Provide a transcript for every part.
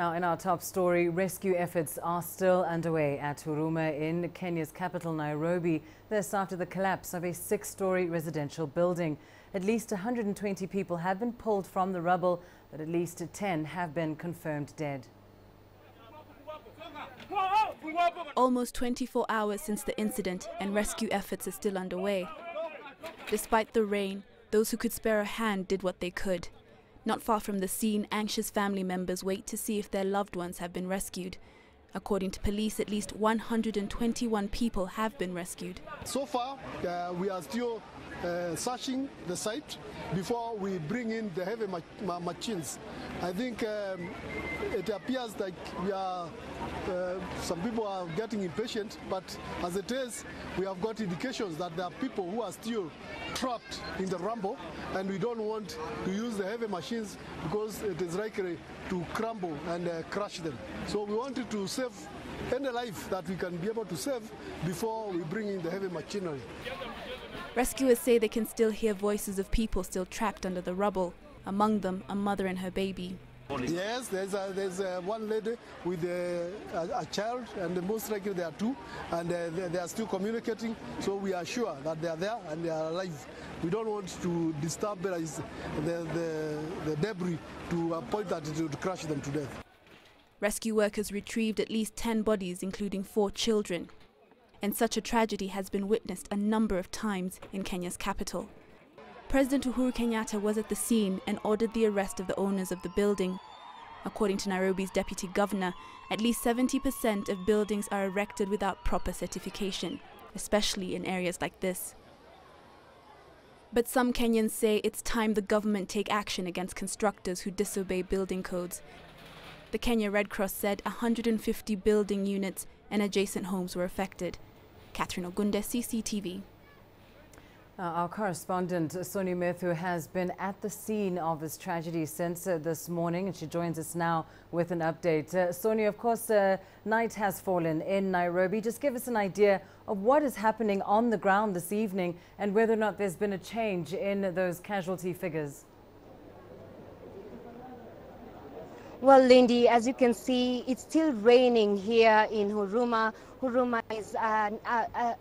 Now, in our top story, rescue efforts are still underway at Huruma in Kenya's capital, Nairobi. This after the collapse of a six-storey residential building. At least 120 people have been pulled from the rubble, but at least 10 have been confirmed dead. Almost 24 hours since the incident, and rescue efforts are still underway. Despite the rain, those who could spare a hand did what they could. Not far from the scene, anxious family members wait to see if their loved ones have been rescued. According to police, at least 121 people have been rescued. So far, we are still searching the site before we bring in the heavy machines. I think it appears like some people are getting impatient, but as it is, we have got indications that there are people who are still trapped in the rubble, and we don't want to use the heavy machines because it is likely to crumble and crush them. So we wanted to save any life that we can be able to save before we bring in the heavy machinery. Rescuers say they can still hear voices of people still trapped under the rubble, among them a mother and her baby. Yes, there's one lady with a child, and most likely there are two, and they are still communicating, so we are sure that they are there and they are alive. We don't want to destabilize the debris to a point that it would crush them to death. Rescue workers retrieved at least 10 bodies, including 4 children. And such a tragedy has been witnessed a number of times in Kenya's capital. President Uhuru Kenyatta was at the scene and ordered the arrest of the owners of the building. According to Nairobi's deputy governor, at least 70% of buildings are erected without proper certification, especially in areas like this. But some Kenyans say it's time the government take action against constructors who disobey building codes. The Kenya Red Cross said 150 building units and adjacent homes were affected. Catherine Ogunde, CCTV. Our correspondent, Soni Methu, has been at the scene of this tragedy since this morning, and she joins us now with an update. Soni, of course, night has fallen in Nairobi. Just give us an idea of what is happening on the ground this evening and whether or not there's been a change in those casualty figures. Well, Lindy, as you can see, it's still raining here in Huruma. Huruma is an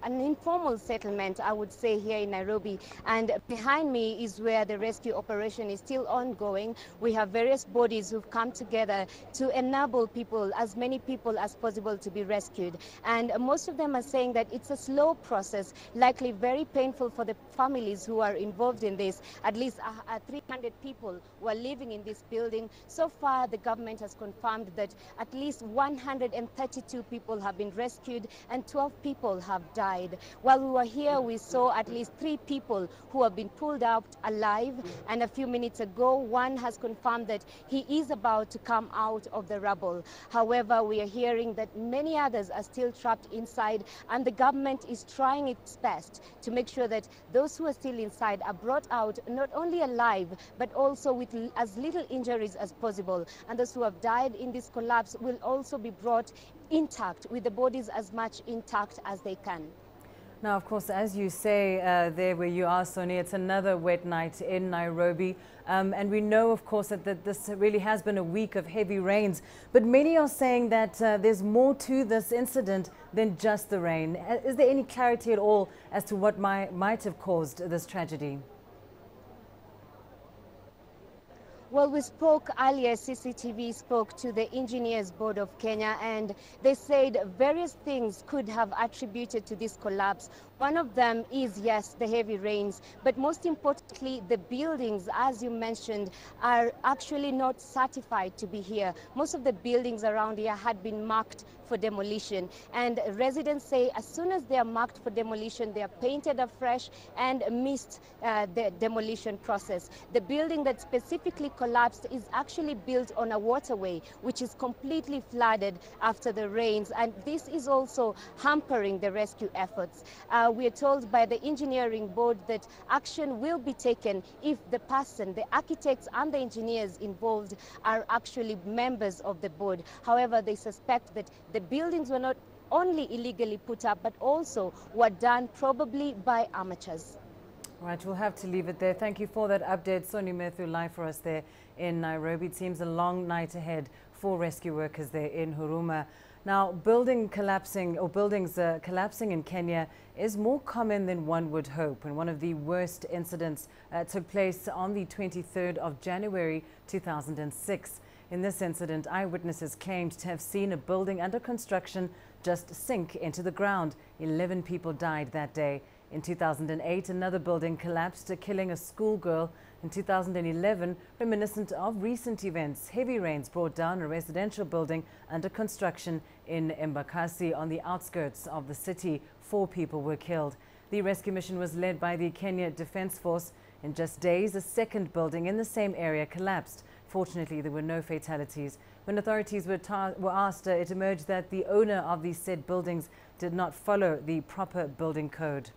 informal settlement, I would say, here in Nairobi. And behind me is where the rescue operation is still ongoing. We have various bodies who've come together to enable people, as many people as possible, to be rescued. And most of them are saying that it's a slow process, likely very painful for the families who are involved in this. At least 300 people were living in this building. So far, the government has confirmed that at least 132 people have been rescued and 12 people have died. While we were here, we saw at least 3 people who have been pulled out alive, and a few minutes ago, one has confirmed that he is about to come out of the rubble. However, we are hearing that many others are still trapped inside, and the government is trying its best to make sure that those who are still inside are brought out not only alive, but also with as little injuries as possible. And those who have died in this collapse will also be brought intact, with the bodies as much intact as they can. Now, of course, as you say there where you are, Soni, it's another wet night in Nairobi. And we know, of course, that this really has been a week of heavy rains. But many are saying that there's more to this incident than just the rain. Is there any clarity at all as to what might have caused this tragedy? Well, we spoke earlier, CCTV spoke to the Engineers Board of Kenya, and they said various things could have attributed to this collapse. One of them is, yes, the heavy rains, but most importantly, the buildings, as you mentioned, are actually not certified to be here. Most of the buildings around here had been marked for demolition, and residents say as soon as they are marked for demolition, they are painted afresh and missed the demolition process. The building that specifically collapsed is actually built on a waterway, which is completely flooded after the rains, and this is also hampering the rescue efforts. We are told by the engineering board that action will be taken if the architects and the engineers involved are actually members of the board. However, they suspect that the buildings were not only illegally put up, but also were done probably by amateurs. Right, we'll have to leave it there. Thank you for that update. Soni Methu live for us there in Nairobi. It seems a long night ahead for rescue workers there in Huruma. Now, buildings collapsing in Kenya is more common than one would hope. And one of the worst incidents took place on the 23rd of January 2006. In this incident, eyewitnesses claimed to have seen a building under construction just sink into the ground. 11 people died that day. In 2008, another building collapsed, killing a schoolgirl. In 2011, reminiscent of recent events, heavy rains brought down a residential building under construction in Embakasi on the outskirts of the city. 4 people were killed. The rescue mission was led by the Kenya Defence Force. In just days, a second building in the same area collapsed. Fortunately, there were no fatalities. When authorities were asked, it emerged that the owner of these said buildings did not follow the proper building code.